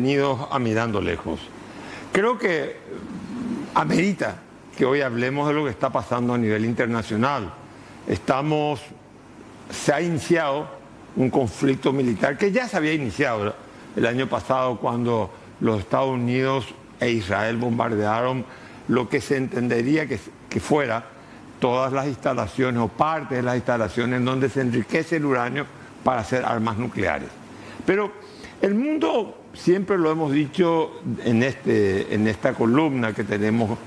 detenidos a mirando lejos. Creo que amerita que hoy hablemos de lo que está pasando a nivel internacional. Se ha iniciado un conflicto militar que ya se había iniciado el año pasado cuando los Estados Unidos e Israel bombardearon lo que se entendería que fuera todas las instalaciones o parte de las instalaciones en donde se enriquece el uranio para hacer armas nucleares. Pero el mundo, siempre lo hemos dicho en esta columna que tenemos,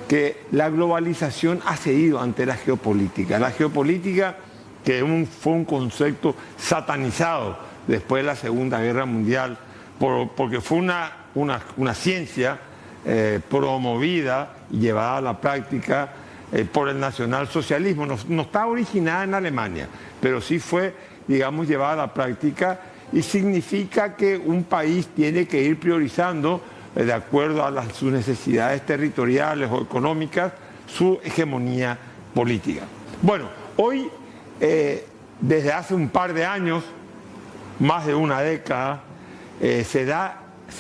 que la globalización ha cedido ante la geopolítica. La geopolítica, que fue un concepto satanizado después de la Segunda Guerra Mundial, porque fue una ciencia promovida y llevada a la práctica por el nacionalsocialismo. No está originada en Alemania, pero sí fue, digamos, llevada a la práctica, y significa que un país tiene que ir priorizando, de acuerdo a sus necesidades territoriales o económicas, su hegemonía política. Bueno, hoy, desde hace un par de años, más de una década, se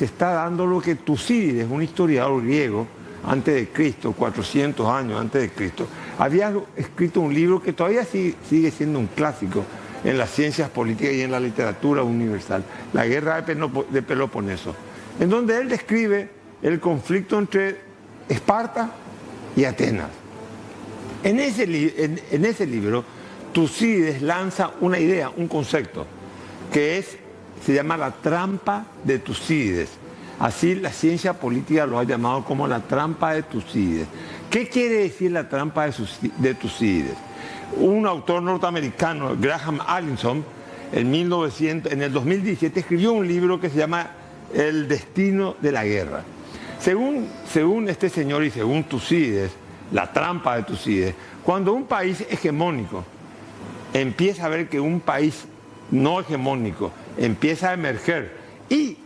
está dando lo que Tucídides, un historiador griego, antes de Cristo, 400 años antes de Cristo, había escrito un libro que todavía sigue siendo un clásico en las ciencias políticas y en la literatura universal, La Guerra de Peloponeso, en donde él describe el conflicto entre Esparta y Atenas. En ese libro, Tucídides lanza una idea, un concepto, que se llama la trampa de Tucídides. Así la ciencia política lo ha llamado como la trampa de Tucídides. ¿Qué quiere decir la trampa de Tucídides? Un autor norteamericano, Graham Allison, en el 2017 escribió un libro que se llama El destino de la guerra. Según este señor y según Tucídides, la trampa de Tucídides, cuando un país hegemónico empieza a ver que un país no hegemónico empieza a emerger y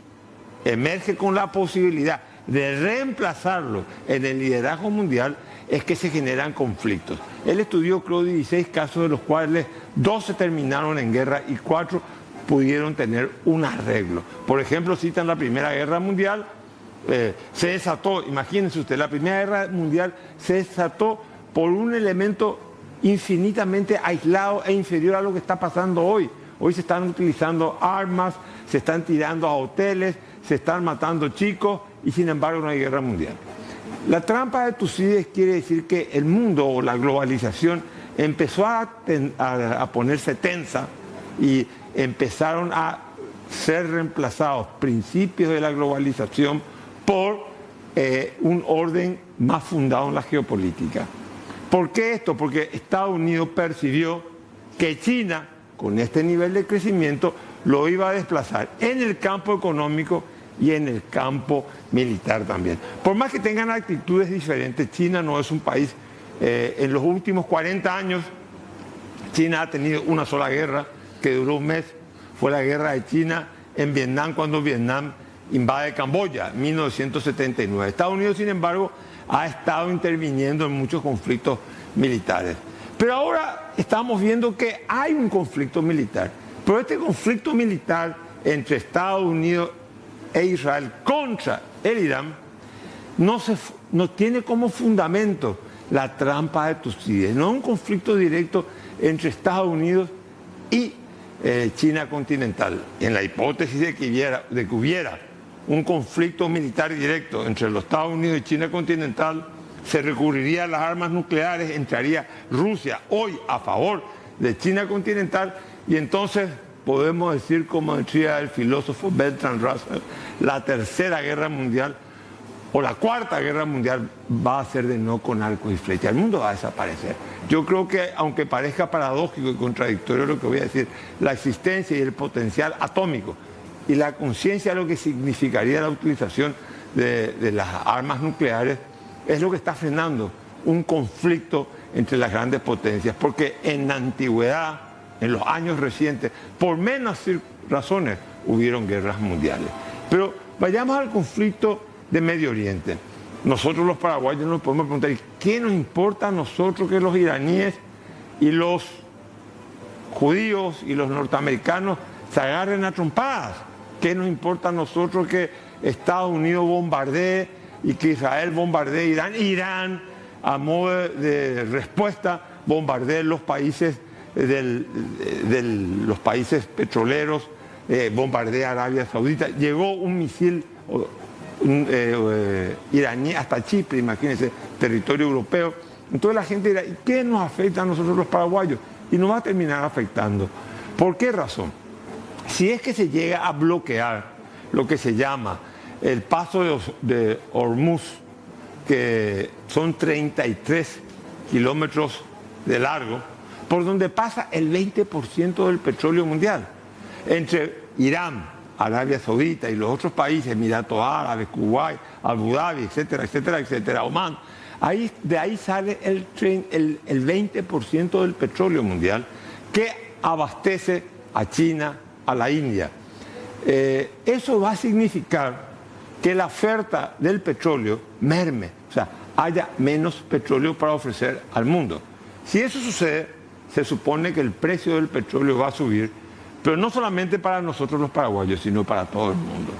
emerge con la posibilidad de reemplazarlo en el liderazgo mundial, es que se generan conflictos. Él estudió, creo, 16 casos, de los cuales 12 terminaron en guerra y 4 pudieron tener un arreglo. Por ejemplo, citan la Primera Guerra Mundial, se desató, imagínense usted, la Primera Guerra Mundial se desató por un elemento infinitamente aislado e inferior a lo que está pasando hoy. Hoy se están utilizando armas, se están tirando a hoteles, se están matando chicos y sin embargo no hay guerra mundial. La trampa de Tucídides quiere decir que el mundo o la globalización empezó a ponerse tensa y empezaron a ser reemplazados principios de la globalización por un orden más fundado en la geopolítica. ¿Por qué esto? Porque Estados Unidos percibió que China, con este nivel de crecimiento, lo iba a desplazar en el campo económico y en el campo militar también. Por más que tengan actitudes diferentes, China no es un país, en los últimos 40 años, China ha tenido una sola guerra que duró un mes, fue la guerra de China en Vietnam, cuando Vietnam invade Camboya, en 1979. Estados Unidos, sin embargo, ha estado interviniendo en muchos conflictos militares. Pero ahora estamos viendo que hay un conflicto militar. Pero este conflicto militar entre Estados Unidos e Israel contra el Irán no tiene como fundamento la trampa de Tucídides. No es un conflicto directo entre Estados Unidos y China continental. En la hipótesis de que hubiera un conflicto militar directo entre los Estados Unidos y China continental, se recurriría a las armas nucleares, entraría Rusia hoy a favor de China continental, y entonces podemos decir, como decía el filósofo Bertrand Russell, la tercera guerra mundial o la cuarta guerra mundial va a ser de no con arcos y flechas. El mundo va a desaparecer. Yo creo que, aunque parezca paradójico y contradictorio lo que voy a decir, la existencia y el potencial atómico y la conciencia de lo que significaría la utilización de las armas nucleares es lo que está frenando un conflicto entre las grandes potencias, porque en la antigüedad, en los años recientes, por menos razones, hubieron guerras mundiales. Pero vayamos al conflicto de Medio Oriente. Nosotros los paraguayos nos podemos preguntar, ¿qué nos importa a nosotros que los iraníes y los judíos y los norteamericanos se agarren a trompadas? ¿Qué nos importa a nosotros que Estados Unidos bombardee y que Israel bombardee Irán. Irán, a modo de respuesta, bombardee los países, los países petroleros, bombardea Arabia Saudita. Llegó un misil iraní hasta Chipre, imagínense, territorio europeo. Entonces la gente dirá, ¿y qué nos afecta a nosotros los paraguayos? Y nos va a terminar afectando. ¿Por qué razón? Si es que se llega a bloquear lo que se llama el paso de Hormuz, que son 33 kilómetros de largo, por donde pasa el 20% del petróleo mundial, entre Irán, Arabia Saudita y los otros países, Emiratos Árabes, Kuwait, Abu Dhabi, etcétera, etcétera, etcétera, Omán. De ahí sale el 20% del petróleo mundial que abastece a China, a la India. Eso va a significar que la oferta del petróleo merme, o sea, haya menos petróleo para ofrecer al mundo. Si eso sucede, se supone que el precio del petróleo va a subir, pero no solamente para nosotros los paraguayos, sino para todo el mundo.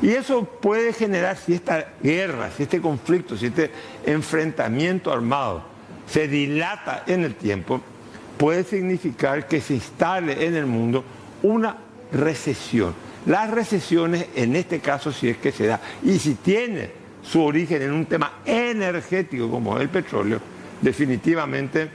Y eso puede generar, si esta guerra, si este conflicto, si este enfrentamiento armado se dilata en el tiempo, puede significar que se instale en el mundo una recesión. Las recesiones, en este caso, si es que se da, y si tiene su origen en un tema energético como el petróleo, definitivamente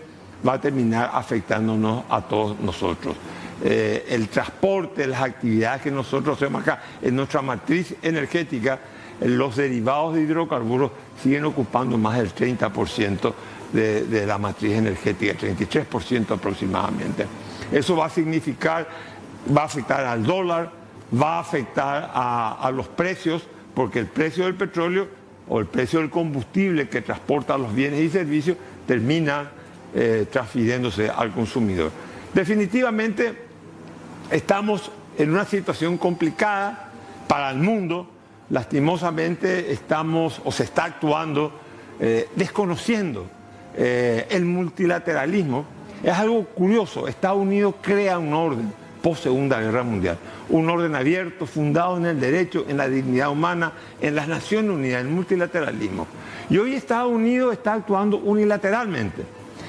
va a terminar afectándonos a todos nosotros. El transporte, las actividades que nosotros hacemos acá en nuestra matriz energética, los derivados de hidrocarburos siguen ocupando más del 30% de la matriz energética, 33% aproximadamente. Eso va a significar, va a afectar al dólar, va a afectar a los precios, porque el precio del petróleo o el precio del combustible que transporta los bienes y servicios termina transfiriéndose al consumidor. Definitivamente estamos en una situación complicada para el mundo. Lastimosamente estamos o se está actuando desconociendo el multilateralismo. Es algo curioso. Estados Unidos crea un orden post Segunda Guerra Mundial, un orden abierto, fundado en el derecho, en la dignidad humana, en las Naciones Unidas, en el multilateralismo. Y hoy Estados Unidos está actuando unilateralmente.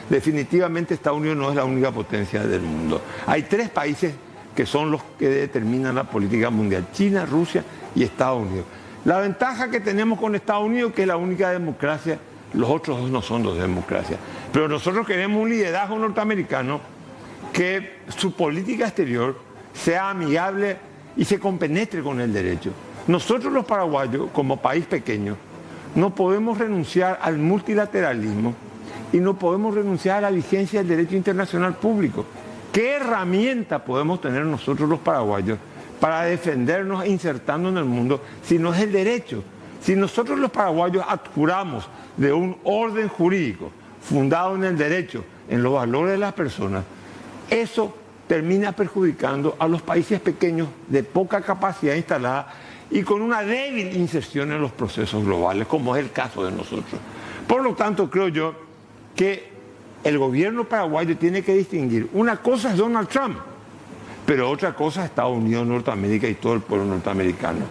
Definitivamente Estados Unidos no es la única potencia del mundo. Hay tres países que son los que determinan la política mundial: China, Rusia y Estados Unidos. La ventaja que tenemos con Estados Unidos es que es la única democracia, los otros dos no son dos democracias. Pero nosotros queremos un liderazgo norteamericano que su política exterior sea amigable y se compenetre con el derecho. Nosotros los paraguayos, como país pequeño, no podemos renunciar al multilateralismo y no podemos renunciar a la vigencia del derecho internacional público. ¿Qué herramienta podemos tener nosotros los paraguayos para defendernos e insertarnos en el mundo si no es el derecho? Si nosotros los paraguayos adjuramos de un orden jurídico fundado en el derecho, en los valores de las personas, eso termina perjudicando a los países pequeños de poca capacidad instalada y con una débil inserción en los procesos globales, como es el caso de nosotros. Por lo tanto, creo yo que el gobierno paraguayo tiene que distinguir. Una cosa es Donald Trump, pero otra cosa es Estados Unidos, Norteamérica y todo el pueblo norteamericano.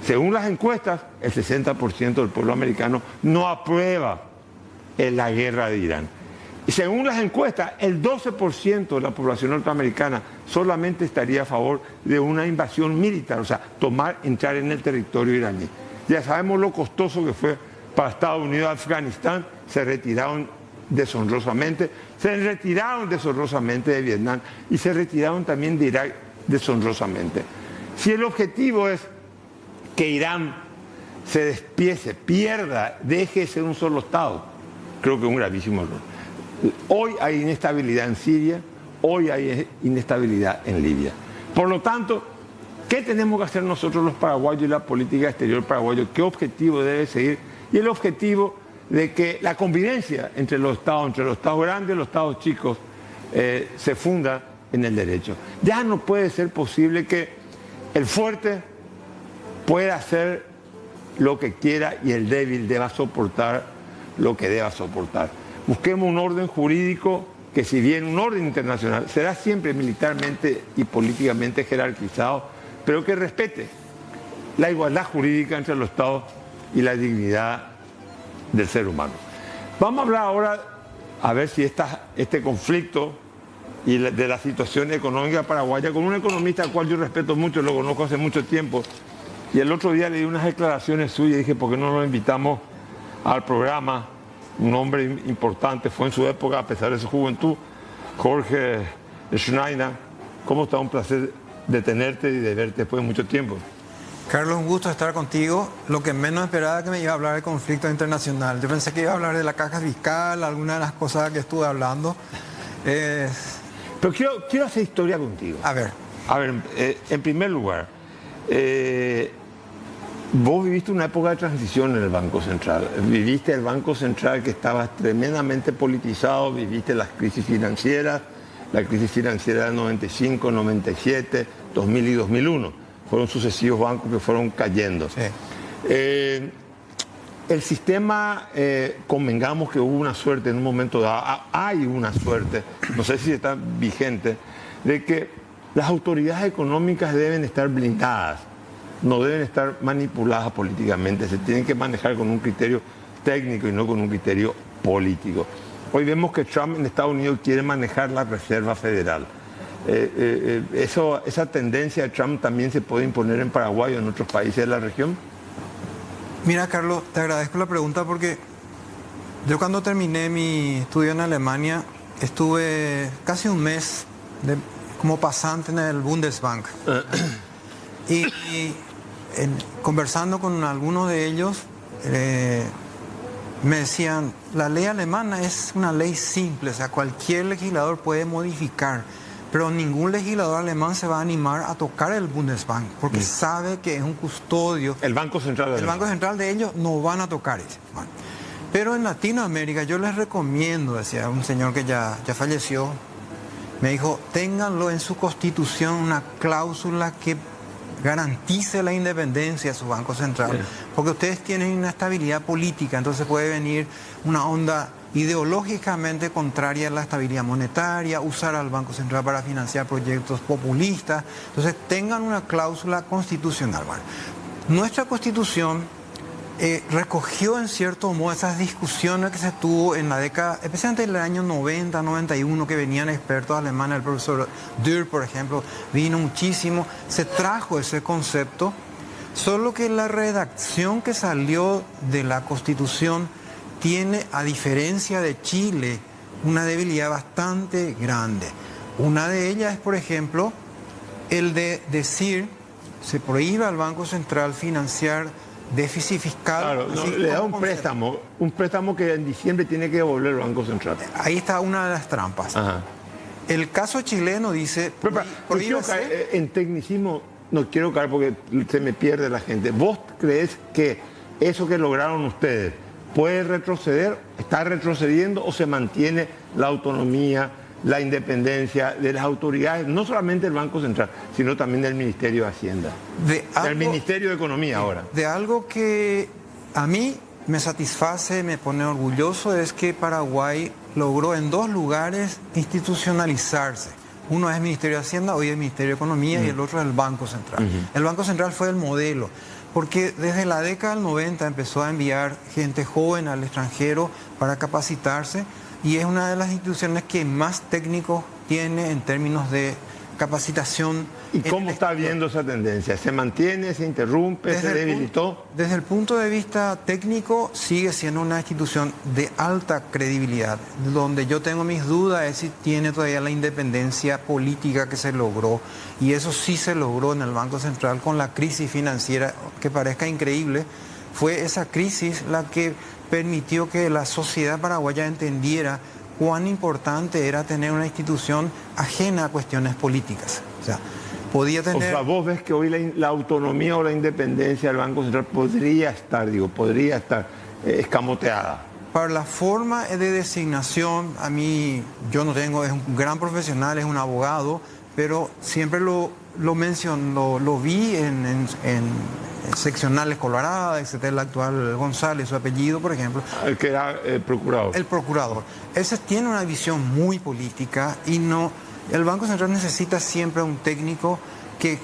Según las encuestas, el 60% del pueblo americano no aprueba la guerra de Irán. Y según las encuestas, el 12% de la población norteamericana solamente estaría a favor de una invasión militar, o sea, entrar en el territorio iraní. Ya sabemos lo costoso que fue para Estados Unidos Afganistán, se retiraron deshonrosamente de Vietnam y se retiraron también de Irak deshonrosamente. Si el objetivo es que Irán se despiece, pierda, deje de ser un solo Estado, creo que es un gravísimo error. Hoy hay inestabilidad en Siria, hoy hay inestabilidad en Libia. Por lo tanto, ¿qué tenemos que hacer nosotros los paraguayos y la política exterior paraguayo? ¿Qué objetivo debe seguir? Y el objetivo de que la convivencia entre los estados grandes y los estados chicos, se funda en el derecho. Ya no puede ser posible que el fuerte pueda hacer lo que quiera y el débil deba soportar lo que deba soportar. Busquemos un orden jurídico que, si bien un orden internacional será siempre militarmente y políticamente jerarquizado, pero que respete la igualdad jurídica entre los estados y la dignidad del ser humano. Vamos a hablar ahora a ver si este conflicto y de la situación económica paraguaya con un economista al cual yo respeto mucho, lo conozco hace mucho tiempo, y el otro día le di unas declaraciones suyas y dije, ¿por qué no lo invitamos al programa? Un hombre importante, fue en su época, a pesar de su juventud, Jorge Schneider. ¿Cómo está? Un placer de tenerte y de verte después de mucho tiempo. Carlos, un gusto estar contigo. Lo que menos esperaba que me iba a hablar del conflicto internacional. Yo pensé que iba a hablar de la caja fiscal, alguna de las cosas que estuve hablando. Pero quiero hacer historia contigo. A ver, en primer lugar, vos viviste una época de transición en el Banco Central. Viviste el Banco Central que estaba tremendamente politizado, viviste las crisis financieras, la crisis financiera del 95, 97, 2000 y 2001. Fueron sucesivos bancos que fueron cayendo. sí. El sistema, convengamos que hubo una suerte en un momento dado, hay una suerte, no sé si está vigente, de que las autoridades económicas deben estar blindadas, no deben estar manipuladas políticamente, se tienen que manejar con un criterio técnico y no con un criterio político. Hoy vemos que Trump en Estados Unidos quiere manejar la Reserva Federal. Esa tendencia de Trump también se puede imponer en Paraguay o en otros países de la región. Mira, Carlos, te agradezco la pregunta porque yo cuando terminé mi estudio en Alemania estuve casi un mes como pasante en el Bundesbank. Conversando con algunos de ellos, me decían, la ley alemana es una ley simple, o sea, cualquier legislador puede modificar, pero ningún legislador alemán se va a animar a tocar el Bundesbank, porque sabe que es un custodio. El Banco Central. El Banco Central de ellos no van a tocar eso. Bueno, pero en Latinoamérica yo les recomiendo, decía un señor que ya falleció, me dijo, ténganlo en su constitución una cláusula que garantice la independencia de su Banco Central, porque ustedes tienen una estabilidad política, entonces puede venir una onda ideológicamente contraria a la estabilidad monetaria, usar al Banco Central para financiar proyectos populistas, entonces tengan una cláusula constitucional. Bueno, nuestra Constitución recogió en cierto modo esas discusiones que se tuvo en la década, especialmente en el año 90, 91, que venían expertos alemanes, el profesor Dürr, por ejemplo, vino muchísimo, se trajo ese concepto, solo que la redacción que salió de la Constitución tiene, a diferencia de Chile, una debilidad bastante grande. Una de ellas es, por ejemplo, el de decir, se prohíbe al Banco Central financiar déficit fiscal. Claro, le da un préstamo que en diciembre tiene que devolver el Banco Central. Ahí está una de las trampas. Ajá. El caso chileno dice... Pero, no quiero caer en tecnicismo, no quiero caer porque se me pierde la gente. ¿Vos crees que eso que lograron ustedes puede retroceder, está retrocediendo o se mantiene la autonomía, la independencia de las autoridades, no solamente del Banco Central, sino también del Ministerio de Hacienda, del Ministerio de Economía ahora? De algo que a mí me satisface, me pone orgulloso, es que Paraguay logró en dos lugares institucionalizarse. Uno es el Ministerio de Hacienda, hoy es el Ministerio de Economía, y el otro es el Banco Central. El Banco Central fue el modelo, porque desde la década del 90 empezó a enviar gente joven al extranjero para capacitarse, y es una de las instituciones que más técnicos tiene en términos de capacitación. ¿Y cómo está viendo esa tendencia? ¿Se mantiene, se interrumpe, se debilitó? Desde el punto de vista técnico sigue siendo una institución de alta credibilidad. Donde yo tengo mis dudas es si tiene todavía la independencia política que se logró, y eso sí se logró en el Banco Central con la crisis financiera, que parezca increíble. Fue esa crisis la que permitió que la sociedad paraguaya entendiera cuán importante era tener una institución ajena a cuestiones políticas. O sea, podía tener... O sea, vos ves que hoy la autonomía o la independencia del Banco Central podría estar escamoteada. Para la forma de designación, a mí, yo no tengo, es un gran profesional, es un abogado, pero siempre lo menciono, lo vi en seccionales coloradas, etc. El actual González, su apellido, por ejemplo. El que era procurador. El procurador. Ese tiene una visión muy política y no... El Banco Central necesita siempre un técnico que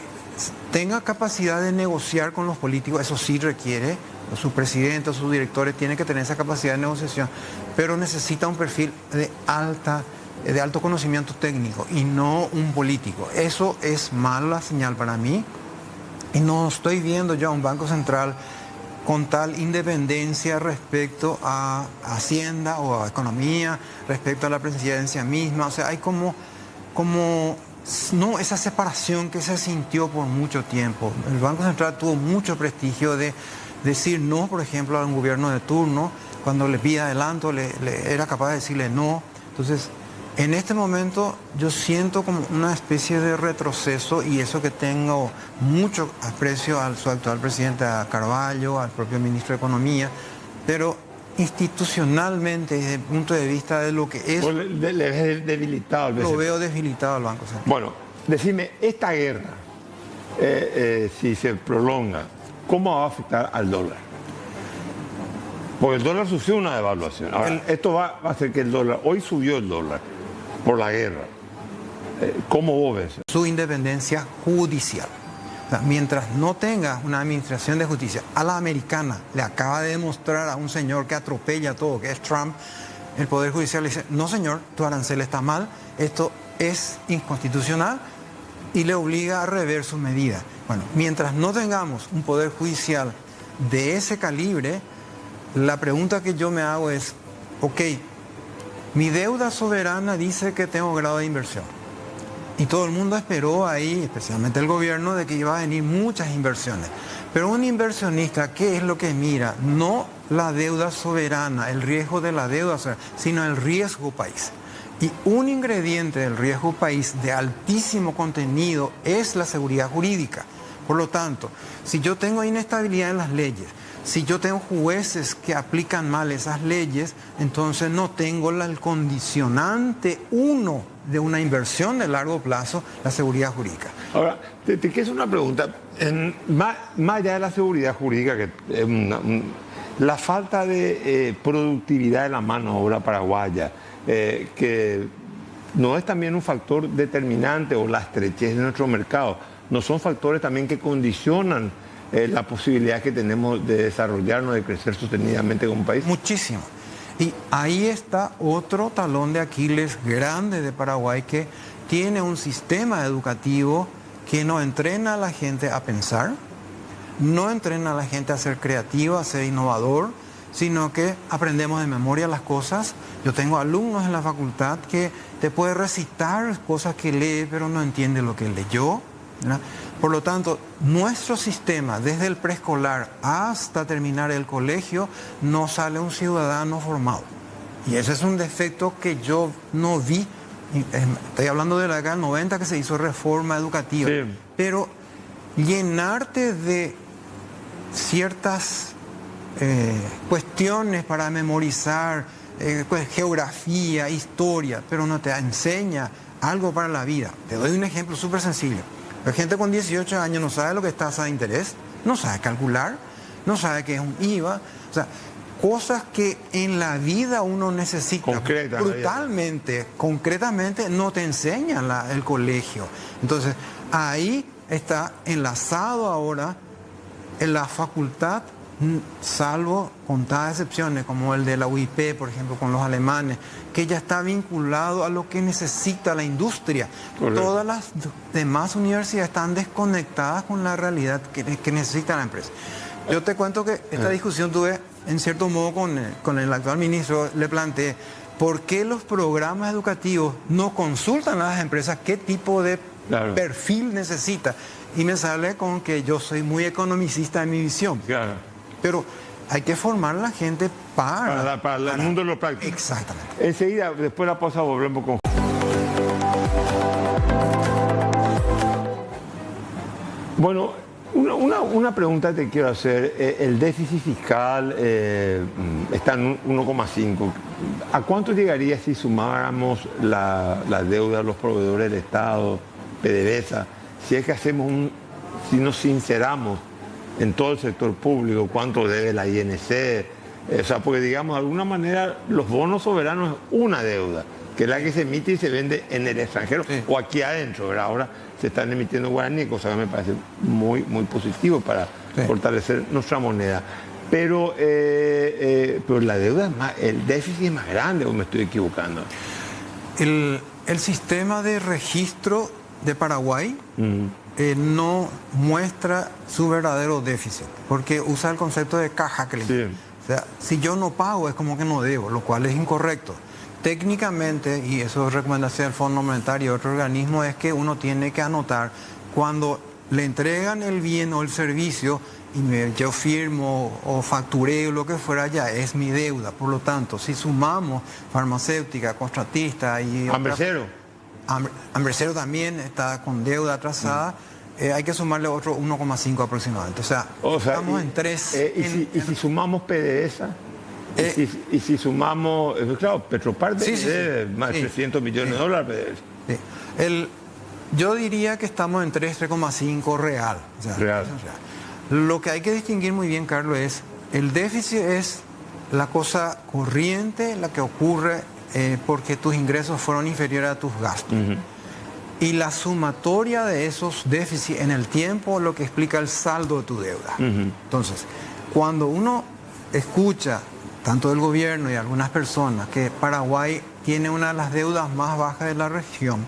tenga capacidad de negociar con los políticos, eso sí requiere, su presidente o sus directores tienen que tener esa capacidad de negociación, pero necesita un perfil de alto conocimiento técnico y no un político. Eso es mala señal para mí y no estoy viendo ya un Banco Central con tal independencia respecto a Hacienda o a Economía, respecto a la presidencia misma. O sea, hay como no esa separación que se sintió por mucho tiempo. El Banco Central tuvo mucho prestigio de decir no, por ejemplo, a un gobierno de turno. Cuando le pide adelanto, era capaz de decirle no. Entonces, en este momento yo siento como una especie de retroceso, y eso que tengo mucho aprecio a su actual presidente, a Carvalho, al propio ministro de Economía, pero institucionalmente, desde el punto de vista de lo que es... Le ves debilitado. Lo veo debilitado al Banco Central. Bueno, decime, esta guerra, si se prolonga, ¿cómo va a afectar al dólar? Porque el dólar sufrió una devaluación. Ahora, esto va a hacer que el dólar... Hoy subió el dólar por la guerra. ¿Cómo vos ves? Su independencia judicial. O sea, mientras no tenga una administración de justicia a la americana, le acaba de demostrar a un señor que atropella todo, que es Trump, el Poder Judicial le dice, no señor, tu arancel está mal, esto es inconstitucional, y le obliga a rever su medida. Bueno, mientras no tengamos un Poder Judicial de ese calibre, la pregunta que yo me hago es, ok, mi deuda soberana dice que tengo grado de inversión. Y todo el mundo esperó ahí, especialmente el gobierno, de que iba a venir muchas inversiones. Pero un inversionista, ¿qué es lo que mira? No la deuda soberana, el riesgo de la deuda soberana, sino el riesgo país. Y un ingrediente del riesgo país de altísimo contenido es la seguridad jurídica. Por lo tanto, si yo tengo inestabilidad en las leyes, si yo tengo jueces que aplican mal esas leyes, entonces no tengo el condicionante uno de una inversión de largo plazo, la seguridad jurídica. Ahora, te quiero hacer una pregunta. Más allá de la seguridad jurídica, que es la falta de productividad de la mano de obra paraguaya, que no es también un factor determinante, o la estrechez de nuestro mercado, no son factores también que condicionan la posibilidad que tenemos de desarrollarnos, de crecer sostenidamente como país. Muchísimo. Y ahí está otro talón de Aquiles grande de Paraguay, que tiene un sistema educativo que no entrena a la gente a pensar, no entrena a la gente a ser creativa, a ser innovador, sino que aprendemos de memoria las cosas. Yo tengo alumnos en la facultad que te puede recitar cosas que lee, pero no entiende lo que leyó, ¿verdad? Por lo tanto, nuestro sistema, desde el preescolar hasta terminar el colegio, no sale un ciudadano formado. Y ese es un defecto que yo no vi. Estoy hablando de la década del 90, que se hizo reforma educativa. Sí. Pero llenarte de ciertas cuestiones para memorizar, geografía, historia, pero no te enseña algo para la vida. Te doy un ejemplo súper sencillo. La gente con 18 años no sabe lo que es tasa de interés, no sabe calcular, no sabe qué es un IVA. O sea, cosas que en la vida uno necesita brutalmente, concretamente, no te enseña el colegio. Entonces, ahí está enlazado ahora en la facultad, salvo contadas excepciones, como el de la UIP, por ejemplo, con los alemanes, que ya está vinculado a lo que necesita la industria. Correcto. Todas las demás universidades están desconectadas con la realidad que necesita la empresa. Yo te cuento que esta discusión tuve, en cierto modo, con el actual ministro. Le planteé, ¿por qué los programas educativos no consultan a las empresas qué tipo de perfil necesita? Y me sale con que yo soy muy economicista en mi visión. Claro. Pero hay que formar a la gente para el mundo de lo práctico. Exactamente. Enseguida, después de la pausa, volvemos con... Bueno, una pregunta te quiero hacer. El déficit fiscal está en 1,5. ¿A cuánto llegaría si sumáramos la deuda de los proveedores del Estado, PDVSA, si es que si nos sinceramos en todo el sector público, cuánto debe la INC, O sea, porque digamos, de alguna manera los bonos soberanos es una deuda, que es la que se emite y se vende en el extranjero o aquí adentro, ¿verdad? Ahora se están emitiendo guaraní, cosa que me parece muy, muy positivo para fortalecer nuestra moneda. Pero la deuda es más, el déficit es más grande, o me estoy equivocando. El sistema de registro de Paraguay no muestra su verdadero déficit, porque usa el concepto de caja cliente. Sí. O sea, si yo no pago es como que no debo, lo cual es incorrecto. Técnicamente, y eso es recomendación del Fondo Monetario y otro organismo, es que uno tiene que anotar cuando le entregan el bien o el servicio y yo firmo o factureo lo que fuera, ya es mi deuda. Por lo tanto, si sumamos farmacéutica, contratista y... Hambrecero. Hambrecero también está con deuda atrasada. Hay que sumarle otro 1,5 aproximadamente. O sea, estamos en 3. ¿Y si sumamos PDVSA? ¿Y si sumamos, claro, Petropar más de 300 millones de dólares? Sí. Yo diría que estamos en 3,5 real. O sea, real. Lo que hay que distinguir muy bien, Carlos, es el déficit es la cosa corriente, la que ocurre porque tus ingresos fueron inferiores a tus gastos. Y la sumatoria de esos déficits en el tiempo es lo que explica el saldo de tu deuda. Entonces, cuando uno escucha, tanto del gobierno y algunas personas, que Paraguay tiene una de las deudas más bajas de la región,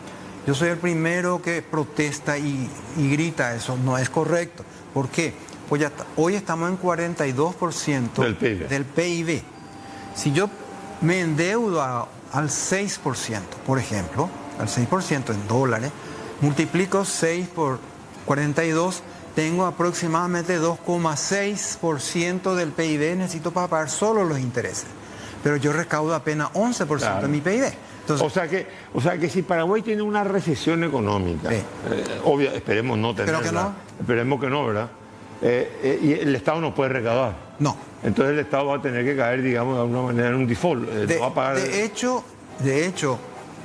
yo soy el primero que protesta y grita eso. No es correcto. ¿Por qué? Pues hoy estamos en 42% del PIB. Si yo me endeudo al 6%, por ejemplo, al 6% en dólares, multiplico 6 por 42, tengo aproximadamente 2,6% del PIB, necesito para pagar solo los intereses. Pero yo recaudo apenas 11% de mi PIB. Entonces, o sea que si Paraguay tiene una recesión económica, obvio, esperemos no tenerla. ¿Pero que no? Esperemos que no, ¿verdad? Y el Estado no puede recaudar. No. Entonces el Estado va a tener que caer, digamos, de alguna manera en un default. No va a pagar... de hecho,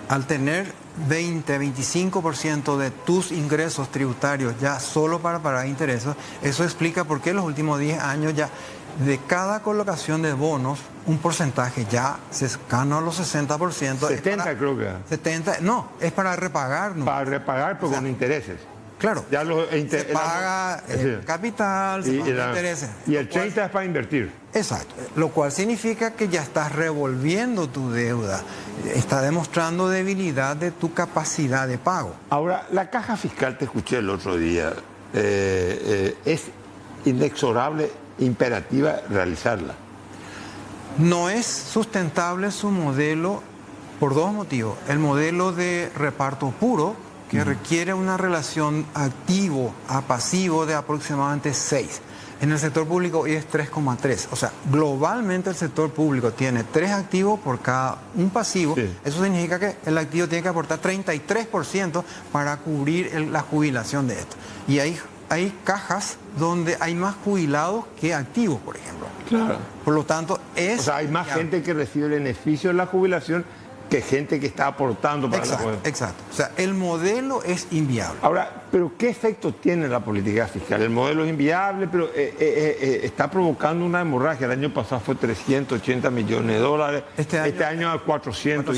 al tener 20-25% de tus ingresos tributarios ya solo para pagar intereses, eso explica por qué en los últimos 10 años ya de cada colocación de bonos, un porcentaje ya cercano a los 60%. 70 creo que. 70, no, es para repagar. ¿No? Para repagar, pero con intereses. Claro, ya se paga el capital, se paga intereses. Y el 30 es para invertir. Exacto, lo cual significa que ya estás revolviendo tu deuda, está demostrando debilidad de tu capacidad de pago. Ahora, la caja fiscal, te escuché el otro día, es inexorable, imperativa realizarla. No es sustentable su modelo por dos motivos. El modelo de reparto puro, que requiere una relación activo a pasivo de aproximadamente 6. En el sector público hoy es 3,3. O sea, globalmente el sector público tiene 3 activos por cada un pasivo. Sí. Eso significa que el activo tiene que aportar 33% para cubrir la jubilación de esto. Y hay cajas donde hay más jubilados que activos, por ejemplo. Claro. Por lo tanto, o sea, hay más gente que recibe el beneficio de la jubilación que gente que está aportando para la jubilación. Exacto. O sea, el modelo es inviable. Ahora, ¿pero qué efecto tiene la política fiscal? El modelo es inviable, pero está provocando una hemorragia. El año pasado fue 380 millones de dólares. Este año a 400.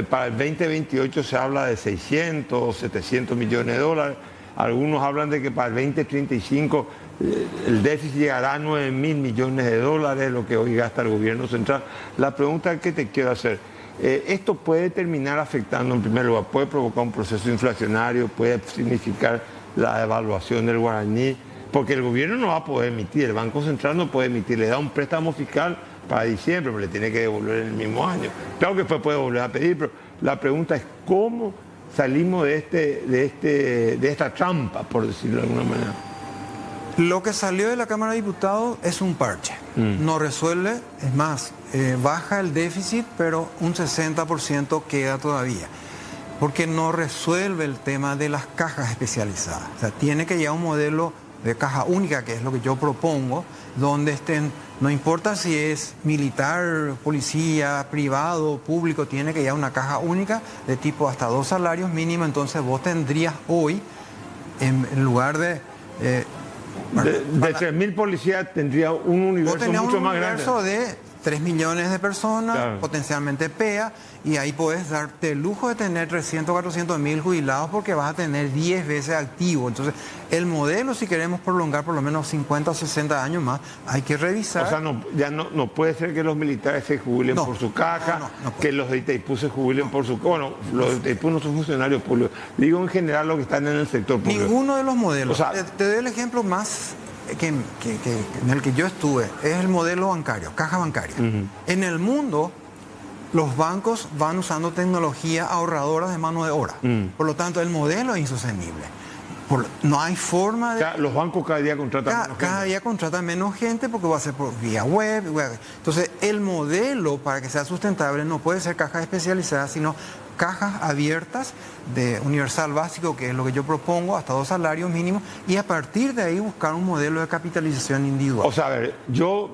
Para el 2028 se habla de 600, 700 millones de dólares. Algunos hablan de que para el 2035 el déficit llegará a 9.000 millones de dólares, lo que hoy gasta el gobierno central. La pregunta que te quiero hacer, ¿esto puede terminar afectando, en primer lugar, puede provocar un proceso inflacionario, puede significar la devaluación del guaraní? Porque el gobierno no va a poder emitir, el Banco Central no puede emitir, le da un préstamo fiscal para diciembre, pero le tiene que devolver en el mismo año. Claro que después puede volver a pedir, pero la pregunta es ¿cómo salimos de esta trampa, por decirlo de alguna manera? Lo que salió de la Cámara de Diputados es un parche. No resuelve, es más, baja el déficit, pero un 60% queda todavía. Porque no resuelve el tema de las cajas especializadas. O sea, tiene que llegar un modelo de caja única, que es lo que yo propongo, donde estén, no importa si es militar, policía, privado, público, tiene que llegar una caja única de tipo hasta 2 salarios mínimos. Entonces vos tendrías hoy, en lugar de De 3.000 policías tendría un universo mucho más grande. Un universo de 3 millones de personas, claro, potencialmente PEA, y ahí puedes darte el lujo de tener 300, 400 mil jubilados porque vas a tener 10 veces activo. Entonces, el modelo, si queremos prolongar por lo menos 50 o 60 años más, hay que revisar. O sea, no puede ser que los militares se jubilen por su caja, que los de Itaipú se jubilen por su... Bueno, los de Itaipú no son funcionarios públicos. Digo en general los que están en el sector público. Ninguno de los modelos. O sea, te doy el ejemplo más... en el que yo estuve, es el modelo bancario, caja bancaria. En el mundo, los bancos van usando tecnología ahorradora de mano de obra. Por lo tanto, el modelo es insostenible. No hay forma de... O sea, los bancos cada día contratan menos gente. Cada día contratan menos gente porque va a ser por vía web. Entonces, el modelo para que sea sustentable no puede ser cajas especializadas, sino cajas abiertas de universal básico, que es lo que yo propongo, hasta 2 salarios mínimos, y a partir de ahí buscar un modelo de capitalización individual. O sea, a ver, yo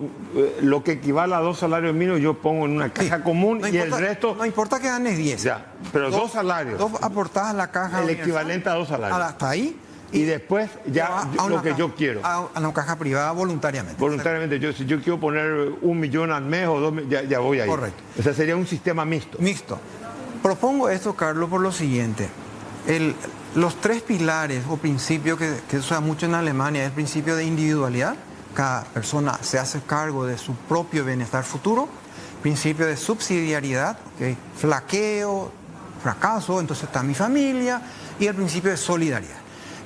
lo que equivale a 2 salarios mínimos yo pongo en una caja común y el resto... No importa que ganes 10. Ya, pero 2 salarios. 2 aportadas a la caja. El equivalente a 2 salarios. Hasta ahí. Y después ya lo que yo quiero. A una caja privada voluntariamente. Voluntariamente. Si yo quiero poner 1 millón al mes o 2, ya voy ahí. Correcto. O sea, sería un sistema mixto. Mixto. Propongo esto, Carlos, por lo siguiente. Los 3 pilares o principios que se usa mucho en Alemania es el principio de individualidad. Cada persona se hace cargo de su propio bienestar futuro. Principio de subsidiariedad, ¿okay? Flaqueo, fracaso, entonces está mi familia. Y el principio de solidaridad.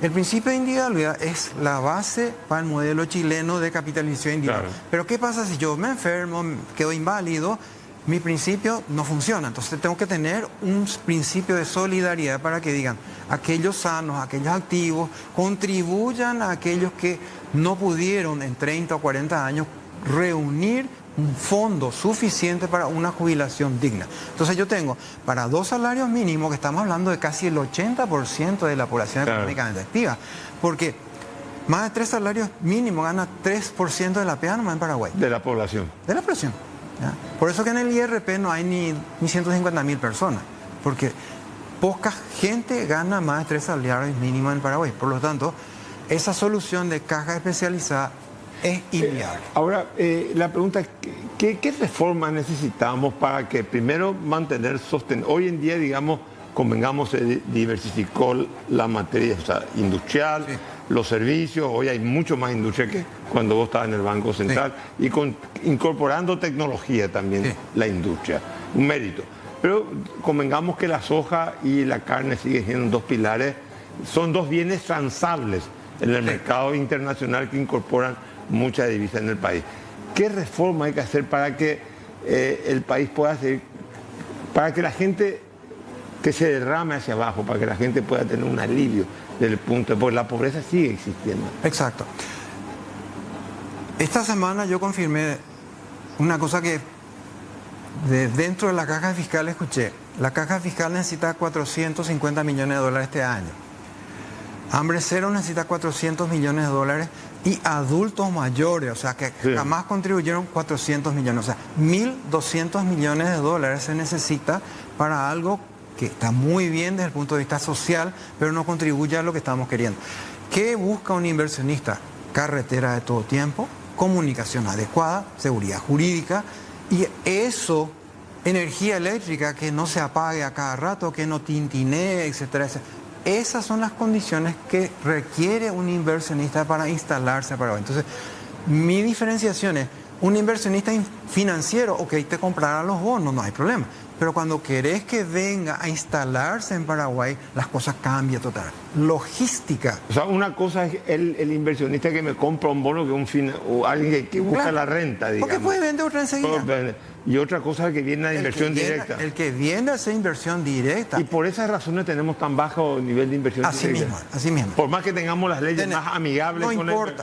El principio de individualidad es la base para el modelo chileno de capitalización individual. Claro. Pero ¿qué pasa si yo me enfermo, quedo inválido? Mi principio no funciona. Entonces tengo que tener un principio de solidaridad para que digan, aquellos sanos, aquellos activos, contribuyan a aquellos que no pudieron en 30 o 40 años reunir un fondo suficiente para una jubilación digna. Entonces yo tengo para 2 salarios mínimos, que estamos hablando de casi el 80% de la población económicamente activa, porque más de 3 salarios mínimos gana 3% de la PEA nomás en Paraguay. De la población. De la población. ¿Ya? Por eso que en el IRP no hay ni 150.000 personas, porque poca gente gana más de 3 salarios mínimos en Paraguay. Por lo tanto, esa solución de caja especializada es inviable. Ahora, la pregunta es, ¿qué reformas necesitamos para que primero mantener hoy en día, digamos, convengamos, se diversificó la materia, o sea, industrial, sí, los servicios, hoy hay mucho más industria que cuando vos estabas en el Banco Central, sí, y incorporando tecnología también, sí, la industria, un mérito. Pero convengamos que la soja y la carne siguen siendo 2 pilares, son 2 bienes transables en el mercado internacional que incorporan mucha divisa en el país. ¿Qué reforma hay que hacer para que el país pueda seguir, para que la gente que se derrame hacia abajo, para que la gente pueda tener un alivio del punto, porque la pobreza sigue existiendo? Exacto. Esta semana yo confirmé una cosa que dentro de la caja fiscal escuché. La caja fiscal necesita 450 millones de dólares este año. Hambre cero necesita 400 millones de dólares y adultos mayores, o sea, que jamás contribuyeron 400 millones. O sea, 1.200 millones de dólares se necesita para algo que está muy bien desde el punto de vista social, pero no contribuye a lo que estamos queriendo. ¿Qué busca un inversionista? Carretera de todo tiempo, comunicación adecuada, seguridad jurídica y eso, energía eléctrica que no se apague a cada rato, que no tintinee, etcétera, etcétera. Esas son las condiciones que requiere un inversionista para instalarse en Paraguay. Entonces, mi diferenciación es, un inversionista financiero, ok, te comprará los bonos, no hay problema. Pero cuando querés que venga a instalarse en Paraguay, las cosas cambian totalmente. Logística. O sea, una cosa es el inversionista que me compra un bono o alguien que busca la renta, digamos. Porque puede vender otra enseguida. Y otra cosa es que viene a inversión directa. El que viene a hacer inversión directa. Y por esas razones tenemos tan bajo nivel de inversión directa. Así mismo. Por más que tengamos las leyes más amigables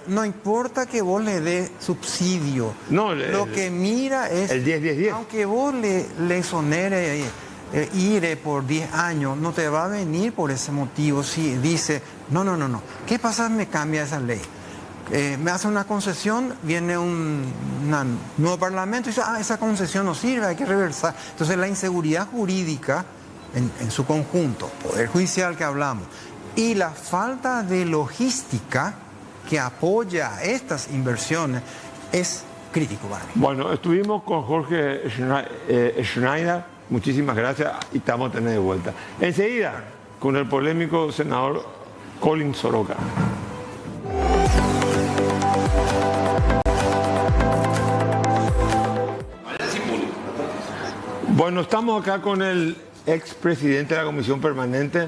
no importa que vos le dé subsidio. No, lo que mira es... El 10-10-10. Aunque vos le exonere IRE por 10 años, no te va a venir por ese motivo. Si dice, no. ¿Qué pasa si me cambia esa ley? Me hace una concesión, viene un nuevo parlamento y dice, esa concesión no sirve, hay que reversar. Entonces la inseguridad jurídica en su conjunto, poder judicial que hablamos, y la falta de logística que apoya estas inversiones es crítico para mí. Bueno, estuvimos con Jorge Schneider, muchísimas gracias y te vamos a tener de vuelta. Enseguida, con el polémico senador Colin Soroka. Bueno, estamos acá con el expresidente de la Comisión Permanente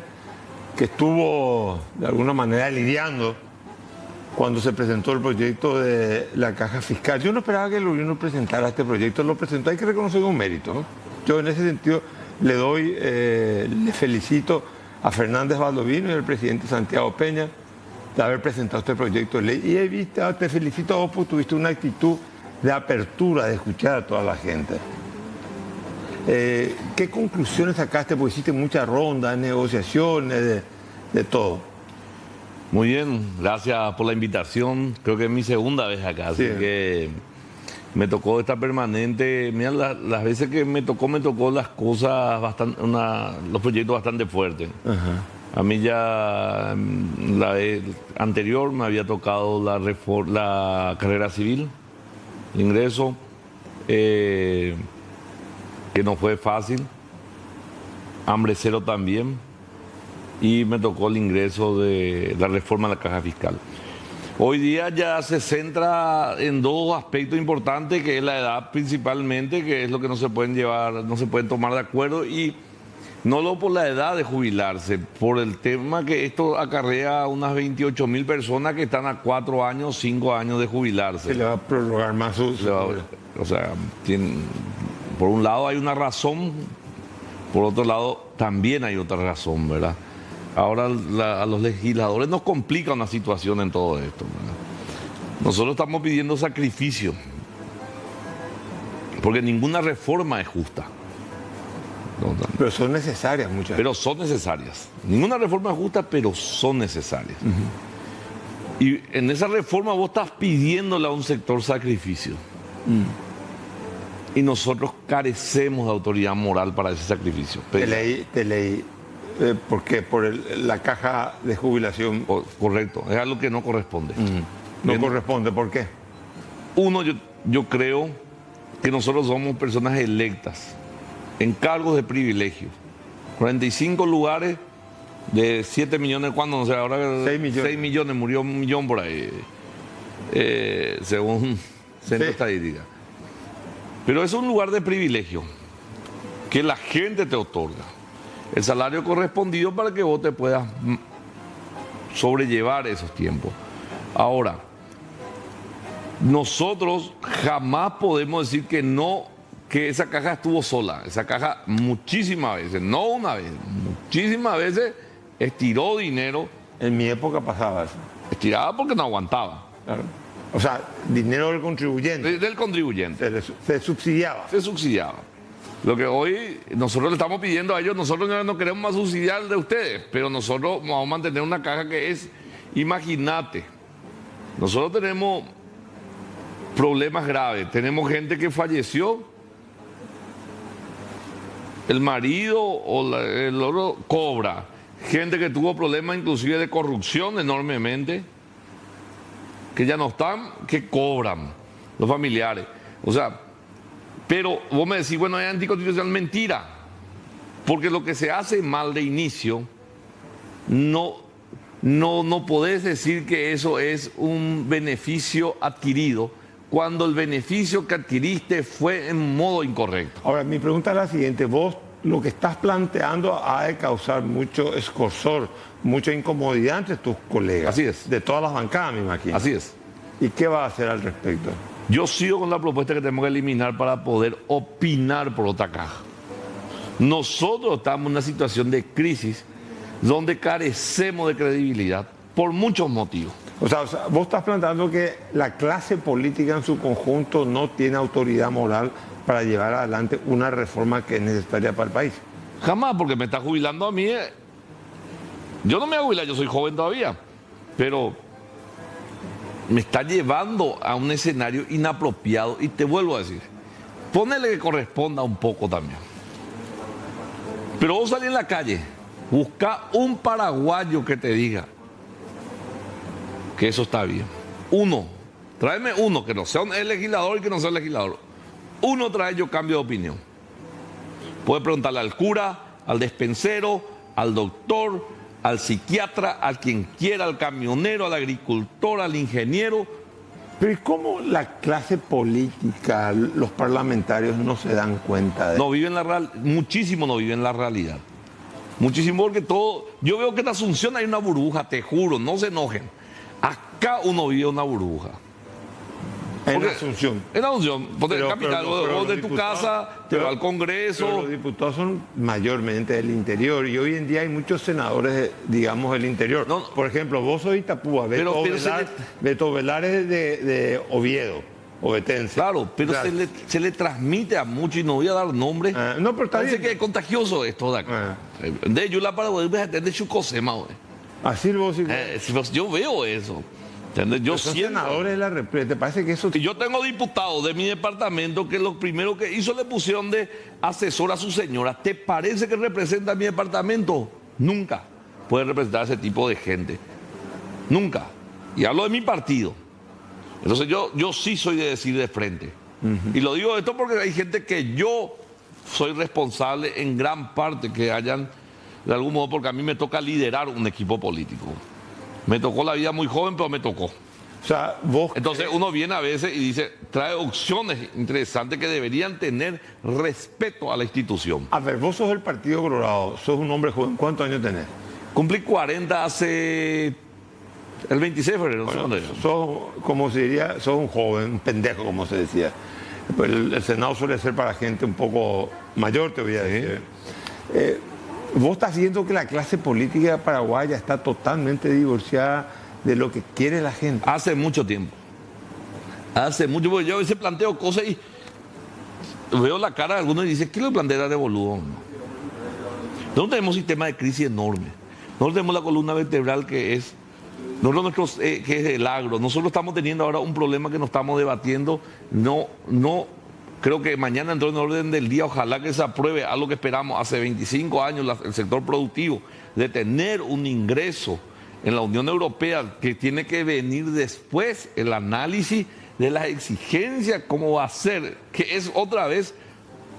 que estuvo de alguna manera lidiando cuando se presentó el proyecto de la caja fiscal. Yo no esperaba que el gobierno presentara este proyecto, lo presentó, hay que reconocer un mérito, ¿no? Yo en ese sentido le felicito a Fernández Baldovino y al presidente Santiago Peña de haber presentado este proyecto de ley. Y te felicito a vos porque tuviste una actitud de apertura, de escuchar a toda la gente. ¿Qué conclusiones sacaste? Porque hiciste muchas rondas, negociaciones, de todo. Muy bien, gracias por la invitación. Creo que es mi segunda vez acá, así que me tocó estar permanente. Mira, las veces que me tocó las cosas bastante, los proyectos bastante fuertes. A mí ya la vez anterior me había tocado la carrera civil, el ingreso, que no fue fácil, hambre cero también, y me tocó el ingreso de la reforma de la caja fiscal. Hoy día ya se centra en dos aspectos importantes, que es la edad principalmente, que es lo que no se pueden llevar, no se pueden tomar de acuerdo, y no solo por la edad de jubilarse, por el tema que esto acarrea a unas 28.000 personas que están a 4 años, 5 años de jubilarse. Se le va a prorrogar más su... O sea, por un lado hay una razón, por otro lado también hay otra razón, ¿verdad? Ahora a los legisladores nos complica una situación en todo esto, ¿verdad? Nosotros estamos pidiendo sacrificio, porque ninguna reforma es justa. Pero son necesarias muchas. Pero son necesarias. Ninguna reforma es justa, pero son necesarias. Y en esa reforma vos estás pidiéndole a un sector sacrificio. Y nosotros carecemos de autoridad moral para ese sacrificio. Te leí. ¿Por qué? Por la caja de jubilación. Correcto, es algo que no corresponde. No corresponde, ¿por qué? Uno, yo creo que nosotros somos personas electas en cargos de privilegio. 45 lugares de 7 millones, ¿cuándo? No sé, ahora 6 millones, murió 1 millón por ahí, según Centro Estadística. Pero es un lugar de privilegio que la gente te otorga. El salario correspondido para que vos te puedas sobrellevar esos tiempos. Ahora, nosotros jamás podemos decir que no, que esa caja estuvo sola. Esa caja muchísimas veces, no una vez, muchísimas veces estiró dinero. En mi época pasaba eso. Estiraba porque no aguantaba. Claro. O sea, dinero del contribuyente. Del contribuyente. Se subsidiaba. Se subsidiaba. Lo que hoy nosotros le estamos pidiendo a ellos, nosotros no queremos más subsidiar de ustedes, pero nosotros vamos a mantener una caja que es, imagínate, nosotros tenemos problemas graves, tenemos gente que falleció, el marido o el otro cobra, gente que tuvo problemas inclusive de corrupción enormemente, que ya no están, que cobran los familiares. O sea, pero vos me decís, bueno, es anticonstitucional. Mentira, porque lo que se hace mal de inicio, no podés decir que eso es un beneficio adquirido, cuando el beneficio que adquiriste fue en modo incorrecto. Ahora, mi pregunta es la siguiente, vos lo que estás planteando ha de causar mucho escozor, mucha incomodidad entre tus colegas. Así es. De todas las bancadas, me imagino. Así es. ¿Y qué va a hacer al respecto? Yo sigo con la propuesta que tenemos que eliminar para poder opinar por otra caja. Nosotros estamos en una situación de crisis donde carecemos de credibilidad por muchos motivos. O sea, vos estás planteando que la clase política en su conjunto no tiene autoridad moral para llevar adelante una reforma que es necesaria para el país. Jamás, porque me está jubilando a mí. Yo no me voy a jubilar, yo soy joven todavía, pero me está llevando a un escenario inapropiado. Y te vuelvo a decir, ponele que corresponda un poco también. Pero vos salís en la calle, busca un paraguayo que te diga que eso está bien. Uno, tráeme uno que no sea el legislador y que no sea el legislador. Uno trae, yo cambio de opinión. Puede preguntarle al cura, al despensero, al doctor, al psiquiatra, al quien quiera, al camionero, al agricultor, al ingeniero. Pero ¿y cómo la clase política, los parlamentarios no se dan cuenta de eso? No viven muchísimo no viven la realidad. Muchísimo porque todo... Yo veo que en Asunción hay una burbuja, te juro, no se enojen. Acá uno vive una burbuja. En Asunción. En Asunción, porque en capital, vos de tu casa, te vas al Congreso. Pero los diputados son mayormente del interior y hoy en día hay muchos senadores, digamos, del interior. No, por ejemplo, vos sos de Itapúa, Beto Velar es de Oviedo, ovetense. Claro, pero se le transmite a muchos y no voy a dar nombres. No, pero está bien. Que es contagioso esto de acá. De Yula para de Chucosema, güey. Así vos yo veo eso. Yo senadores de la República, ¿te parece que eso...? Yo tengo diputados de mi departamento que lo primero que hizo le pusieron de asesor a su señora. ¿Te parece que representa a mi departamento? Nunca puede representar a ese tipo de gente. Nunca. Y hablo de mi partido. Entonces yo sí soy de decir de frente. Y lo digo esto porque hay gente que yo soy responsable en gran parte que hayan, de algún modo, porque a mí me toca liderar un equipo político. Me tocó la vida muy joven, pero me tocó. O sea, entonces uno viene a veces y dice, trae opciones interesantes que deberían tener respeto a la institución. A ver, vos sos del Partido Colorado, sos un hombre joven, ¿cuántos años tenés? Cumplí 40 hace el 26 de febrero. Bueno, sos, como se diría, sos un joven, un pendejo, como se decía. El Senado suele ser para gente un poco mayor, te voy a decir. Vos estás viendo que la clase política paraguaya está totalmente divorciada de lo que quiere la gente. Hace mucho tiempo. Hace mucho, porque yo a veces planteo cosas y veo la cara de algunos y dicen, ¿qué le plantea de boludo? Nosotros tenemos un sistema de crisis enorme. Nosotros tenemos la columna vertebral que es el agro. Nosotros estamos teniendo ahora un problema que nos estamos debatiendo. Creo que mañana entró en orden del día, ojalá que se apruebe algo que esperamos hace 25 años, el sector productivo, de tener un ingreso en la Unión Europea que tiene que venir después el análisis de las exigencias, cómo va a ser, que es otra vez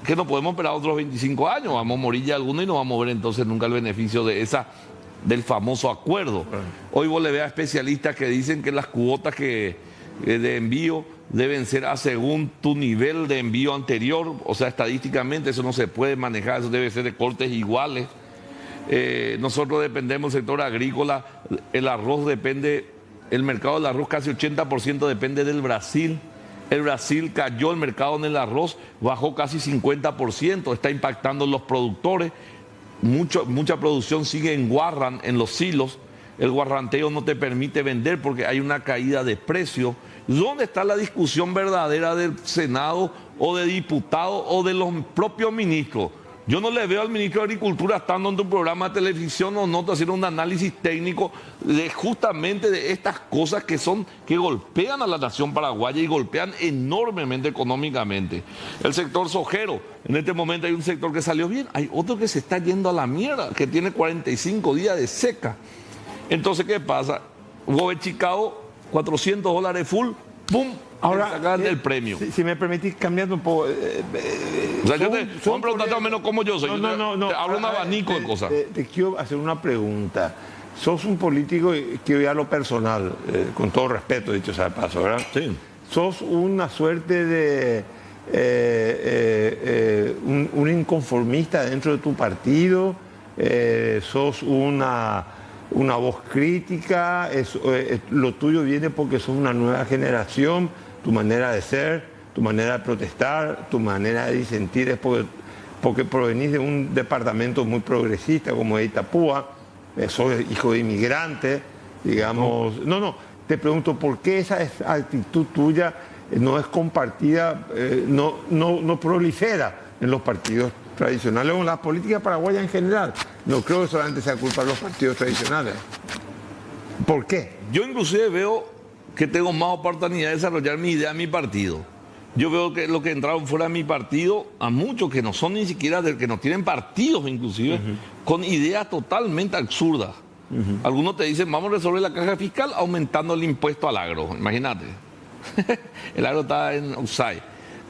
que no podemos esperar otros 25 años, vamos a morir ya algunos y no vamos a ver entonces nunca el beneficio del famoso acuerdo. Hoy vos le veas a especialistas que dicen que las cuotas de envío deben ser según tu nivel de envío anterior, o sea, estadísticamente eso no se puede manejar, eso debe ser de cortes iguales. Nosotros dependemos del sector agrícola, el arroz depende, el mercado del arroz casi 80% depende del Brasil. El Brasil cayó el mercado en el arroz, bajó casi 50%, está impactando en los productores. Mucha producción sigue en guarran, en los silos. El guarranteo no te permite vender porque hay una caída de precio. ¿Dónde está la discusión verdadera del Senado o de diputados o de los propios ministros? Yo no le veo al ministro de Agricultura estando en un programa de televisión o no haciendo un análisis técnico justamente de estas cosas que golpean a la nación paraguaya y golpean enormemente económicamente. El sector sojero, en este momento hay un sector que salió bien, hay otro que se está yendo a la mierda, que tiene 45 días de seca. Entonces, ¿qué pasa? Hugo Chicago, $400 full, ¡pum! Ahora, sacan del premio. Si me permitís, cambiando un poco. O sea, yo te voy a preguntar más o menos cómo yo soy. No. Te hablo un abanico de cosas. Te quiero hacer una pregunta. Sos un político, quiero ir a lo personal, con todo respeto, dicho sea de paso, ¿verdad? Sí. Sos una suerte de un inconformista dentro de tu partido, sos una voz crítica, lo tuyo viene porque sos una nueva generación, tu manera de ser, tu manera de protestar, tu manera de disentir es porque provenís de un departamento muy progresista como es Itapúa, sos hijo de inmigrantes, digamos. No, te pregunto, ¿por qué esa actitud tuya no es compartida, no prolifera en los partidos tradicionales o en la política paraguaya en general? No creo que solamente sea culpa de los partidos tradicionales. ¿Por qué? Yo inclusive veo que tengo más oportunidad de desarrollar mi idea en mi partido. Yo veo que los que entraron fuera de mi partido, a muchos que no son ni siquiera que no tienen partidos inclusive, con ideas totalmente absurdas. Algunos te dicen, vamos a resolver la caja fiscal aumentando el impuesto al agro. Imagínate. El agro está en offside.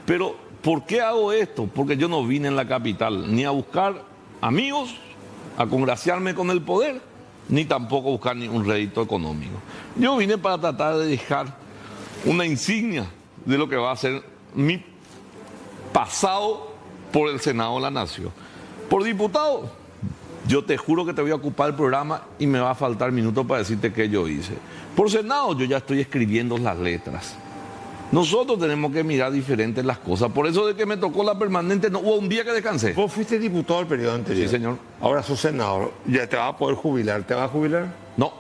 Pero, ¿por qué hago esto? Porque yo no vine en la capital ni a buscar amigos, a congraciarme con el poder, ni tampoco a buscar un rédito económico. Yo vine para tratar de dejar una insignia de lo que va a ser mi pasado por el Senado de la Nación. Por diputado, yo te juro que te voy a ocupar el programa y me va a faltar minutos para decirte qué yo hice. Por Senado, yo ya estoy escribiendo las letras. Nosotros tenemos que mirar diferentes las cosas. Por eso de que me tocó la permanente, no hubo un día que descansé. Vos fuiste diputado del periodo anterior. Sí, señor. Ahora sos senador. Ya te vas a poder jubilar. ¿Te vas a jubilar? No.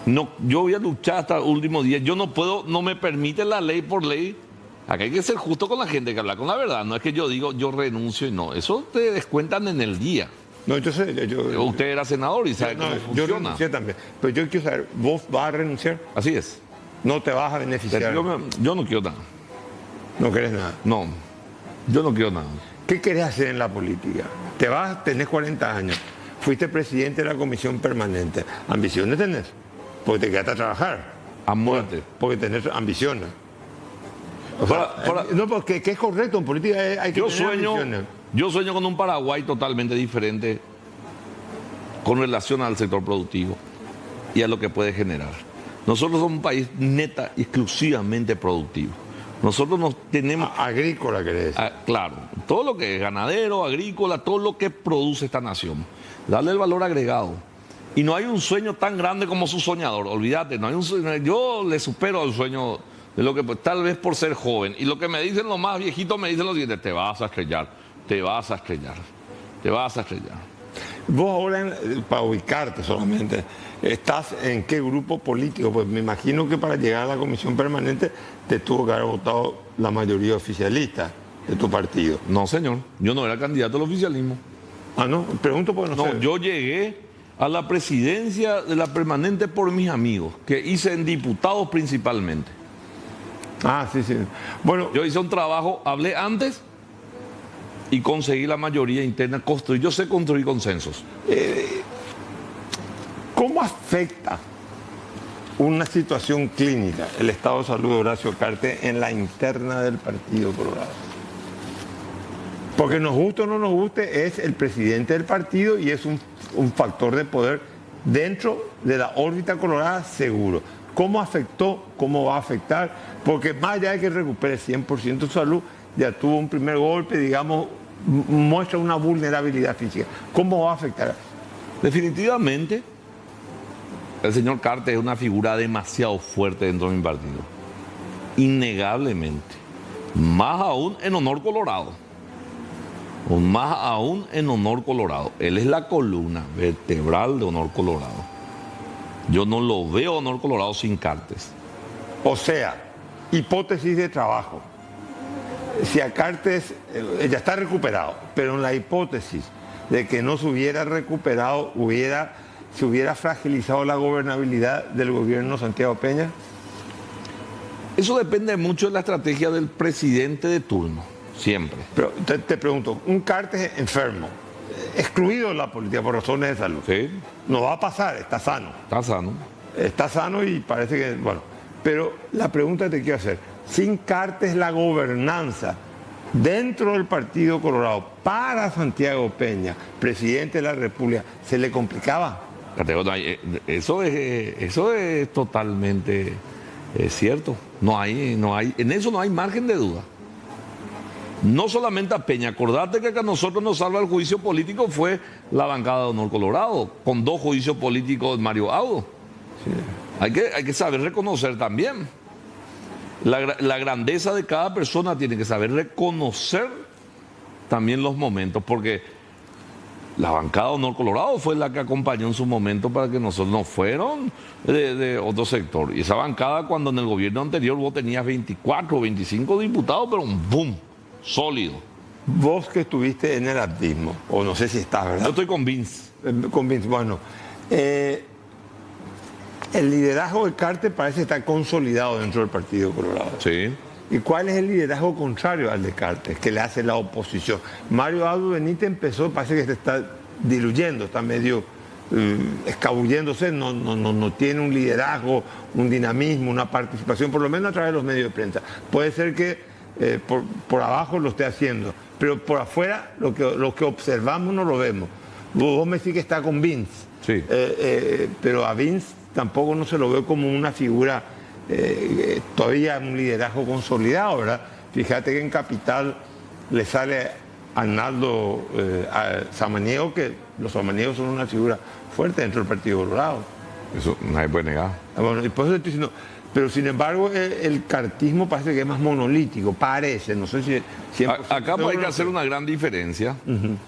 No, yo voy a luchar hasta el último día. Yo no puedo, no me permite la ley por ley. Acá hay que ser justo con la gente, que hablar con la verdad. No es que yo digo, yo renuncio y no. Eso te descuentan en el día. No, entonces usted era senador y sabe cómo funciona. Yo renuncié también. Pero yo quiero saber, ¿vos vas a renunciar? Así es. No te vas a beneficiar. Yo no quiero nada. No querés nada. No, yo no quiero nada. ¿Qué querés hacer en la política? Te vas, tenés 40 años. Fuiste presidente de la comisión permanente. ¿Ambiciones tenés? Porque te quedaste a trabajar. A muerte. Porque tenés ambiciones. O sea, no, porque que es correcto, en política hay que tener ambiciones. Yo sueño con un Paraguay totalmente diferente con relación al sector productivo y a lo que puede generar. Nosotros somos un país neta y exclusivamente productivo. Nosotros nos tenemos... Agrícola, ¿querés decir? Claro, todo lo que es ganadero, agrícola, todo lo que produce esta nación. Darle el valor agregado. Y no hay un sueño tan grande como su soñador, olvídate, no hay un sueño, yo le supero al sueño de lo que tal vez por ser joven. Y lo que me dicen los más viejitos me dicen lo siguiente: te vas a estrellar, te vas a estrellar, te vas a estrellar. Vos ahora, para ubicarte solamente, ¿estás en qué grupo político? Pues me imagino que para llegar a la comisión permanente te tuvo que haber votado la mayoría oficialista de tu partido. No, señor, yo no era candidato al oficialismo. Ah, no, pregunto porque no sé. No, yo llegué a la presidencia de la permanente por mis amigos, que hice en diputados principalmente. Ah, sí, sí. Bueno, yo hice un trabajo, hablé antes y conseguí la mayoría interna, yo sé construir consensos. ¿Cómo afecta una situación clínica el estado de salud de Horacio Cartes en la interna del Partido Colorado? Porque nos guste o no nos guste, es el presidente del partido y es un factor de poder dentro de la órbita colorada seguro. ¿Cómo afectó? ¿Cómo va a afectar? Porque más allá de que recupere 100% su salud, ya tuvo un primer golpe, digamos, muestra una vulnerabilidad física. ¿Cómo va a afectar? Definitivamente, el señor Cartes es una figura demasiado fuerte dentro de mi partido. Innegablemente. Más aún en Honor Colorado. Más aún en Honor Colorado. Él es la columna vertebral de Honor Colorado. Yo no lo veo Honor Colorado sin Cartes. O sea, hipótesis de trabajo. Si a Cartes ya está recuperado, pero en la hipótesis de que no se hubiera recuperado, se hubiera fragilizado la gobernabilidad del gobierno Santiago Peña. Eso depende mucho de la estrategia del presidente de turno, siempre. Pero te pregunto, un Cartes enfermo, excluido de la política por razones de salud. Sí. No va a pasar, está sano. Está sano. Está sano y parece que, bueno. Pero la pregunta que te quiero hacer, sin Cartes la gobernanza dentro del Partido Colorado para Santiago Peña, presidente de la República, ¿se le complicaba? Eso es totalmente cierto. En eso no hay margen de duda. No solamente a Peña, acordate que a nosotros nos salva el juicio político fue la bancada de Honor Colorado, con 2 juicios políticos de Mario Audo. Sí. Hay que saber reconocer también. La grandeza de cada persona tiene que saber reconocer también los momentos, porque la bancada de Honor Colorado fue la que acompañó en su momento para que nosotros no fueron de otro sector. Y esa bancada, cuando en el gobierno anterior vos tenías 24 o 25 diputados, pero un boom sólido. Vos que estuviste en el activismo, o no sé si estás, ¿verdad? Yo estoy con Vince. Con Vince, bueno. El liderazgo de Cartes parece estar consolidado dentro del Partido Colorado. Sí. ¿Y cuál es el liderazgo contrario al de Cartes, que le hace la oposición? Mario Abdo Benítez empezó, parece que se está diluyendo, está medio escabulléndose, no tiene un liderazgo, un dinamismo, una participación, por lo menos a través de los medios de prensa. Puede ser que por abajo lo esté haciendo, pero por afuera lo que observamos no lo vemos. Vos me decís que está con Vince, Sí. pero a Vince tampoco no se lo ve como una figura, todavía un liderazgo consolidado, ¿verdad? Fíjate que en Capital le sale Arnaldo Samaniego, que los samaniegos son una figura fuerte dentro del Partido Colorado. Eso nadie puede negar. Bueno, y por eso estoy diciendo, pero sin embargo el cartismo parece que es más monolítico, parece, no sé si 100%. Acá hay que hacer una gran diferencia.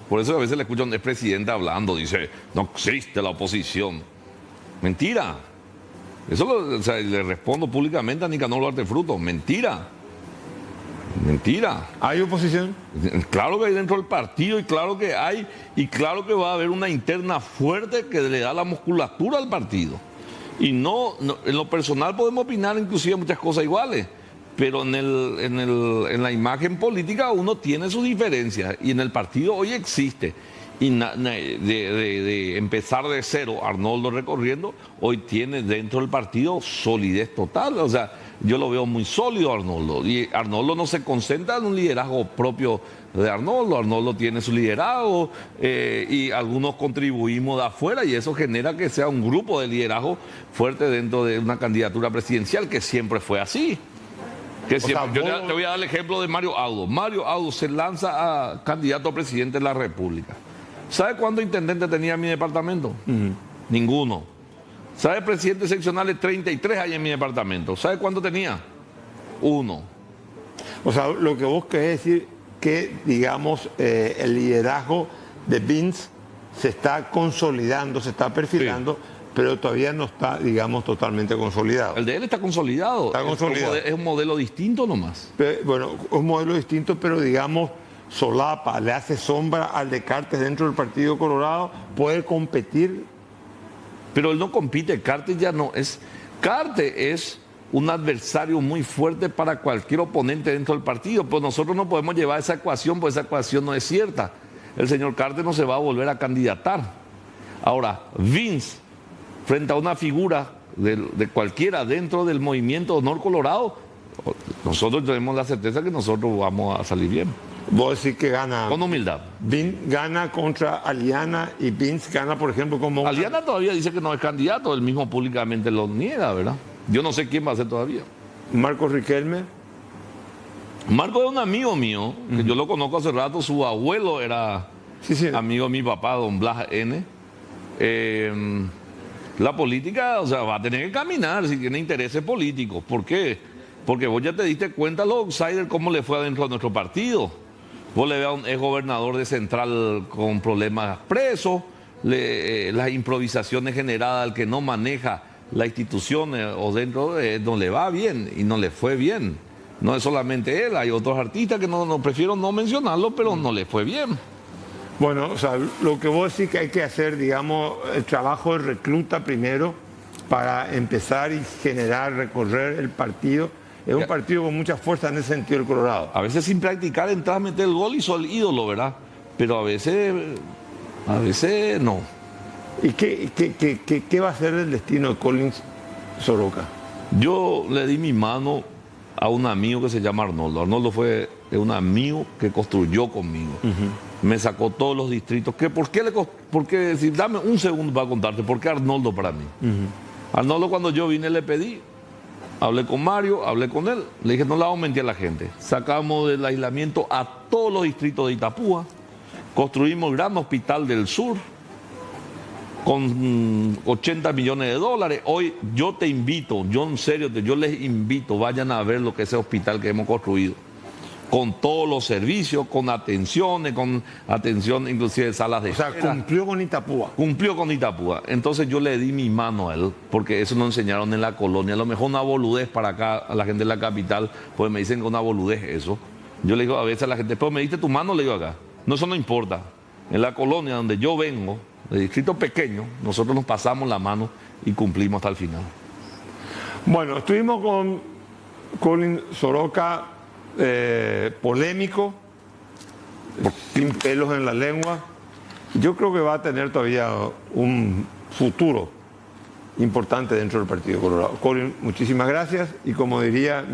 Por eso a veces le escucho a un expresidente hablando, dice, no existe la oposición. Mentira. Eso o sea, le respondo públicamente a Nicanor Duarte Frutos. Mentira. Mentira. ¿Hay oposición? Claro que hay dentro del partido y claro que hay, y claro que va a haber una interna fuerte que le da la musculatura al partido. Y no en lo personal podemos opinar inclusive muchas cosas iguales, pero en la imagen política uno tiene sus diferencias y en el partido hoy existe. Y de empezar de cero, Arnoldo recorriendo, hoy tiene dentro del partido solidez total. O sea, yo lo veo muy sólido Arnoldo. Y Arnoldo no se concentra en un liderazgo propio de Arnoldo. Arnoldo tiene su liderazgo y algunos contribuimos de afuera y eso genera que sea un grupo de liderazgo fuerte dentro de una candidatura presidencial que siempre fue así. Que siempre, yo te voy a dar el ejemplo de Mario Audo. Mario Audo se lanza a candidato a presidente de la República. ¿Sabe cuántos intendentes tenía mi departamento? Ninguno. ¿Sabe presidentes seccionales? 33 hay en mi departamento. ¿Sabe cuánto tenía? 1. O sea, lo que vos querés decir que, digamos, el liderazgo de Vince se está consolidando, se está perfilando, sí, pero todavía no está, digamos, totalmente consolidado. El de él está consolidado. Está consolidado. Es un modelo distinto nomás. Pero, bueno, es un modelo distinto, pero digamos, solapa, le hace sombra al de Cartes dentro del Partido Colorado, puede competir. Pero él no compite, Cartes ya no es. Cartes es un adversario muy fuerte para cualquier oponente dentro del partido, pues nosotros no podemos llevar esa ecuación, pues esa ecuación no es cierta. El señor Cartes no se va a volver a candidatar. Ahora, Vince, frente a una figura de cualquiera dentro del movimiento Honor Colorado, nosotros tenemos la certeza que nosotros vamos a salir bien. Vos decís que gana. Con humildad. Vince gana contra Aliana y Vince gana, por ejemplo, como. Aliana todavía dice que no es candidato, él mismo públicamente lo niega, ¿verdad? Yo no sé quién va a ser todavía. Marcos Riquelme. Marco es un amigo mío, que yo lo conozco hace rato, su abuelo era amigo de mi papá, don Blas N. La política, o sea, va a tener que caminar si tiene intereses políticos. ¿Por qué? Porque vos ya te diste cuenta, los outsiders, cómo le fue adentro de nuestro partido. Vos le veas a un exgobernador de Central con problemas presos, las improvisaciones generadas al que no maneja la institución o dentro no le va bien y no le fue bien. No es solamente él, hay otros artistas que no prefiero no mencionarlo, pero no le fue bien. Bueno, o sea, lo que vos decís que hay que hacer, digamos, el trabajo de recluta primero para empezar y generar, recorrer el partido. Es un partido con mucha fuerza en ese sentido el Colorado. A veces sin practicar, entras a meter el gol y sos el ídolo, ¿verdad? Pero a veces no. ¿Y qué va a ser el destino de Collins Soroka? Yo le di mi mano a un amigo que se llama Arnoldo. Arnoldo fue un amigo que construyó conmigo. Me sacó todos los distritos. Porque si dame un segundo para contarte, ¿por qué Arnoldo para mí? Arnoldo, cuando yo vine le pedí, hablé con Mario, hablé con él, le dije no le vamos a mentir a la gente. Sacamos del aislamiento a todos los distritos de Itapúa, construimos el gran hospital del sur con 80 millones de dólares. Hoy yo te invito, yo en serio, yo les invito, vayan a ver lo que es ese hospital que hemos construido. Con todos los servicios, con atenciones, con atención inclusive de salas de espera. O sea, cumplió con Itapúa. Cumplió con Itapúa. Entonces yo le di mi mano a él, porque eso nos enseñaron en la colonia. A lo mejor una boludez para acá, a la gente de la capital, pues me dicen que una boludez eso. Yo le digo a veces a la gente, pero me diste tu mano, le digo acá. No, eso no importa. En la colonia donde yo vengo, de distrito pequeño, nosotros nos pasamos la mano y cumplimos hasta el final. Bueno, estuvimos con Collins Soroka, polémico, sin pelos en la lengua, Yo creo que va a tener todavía un futuro importante dentro del Partido Colorado. Colin, muchísimas gracias y como diría mi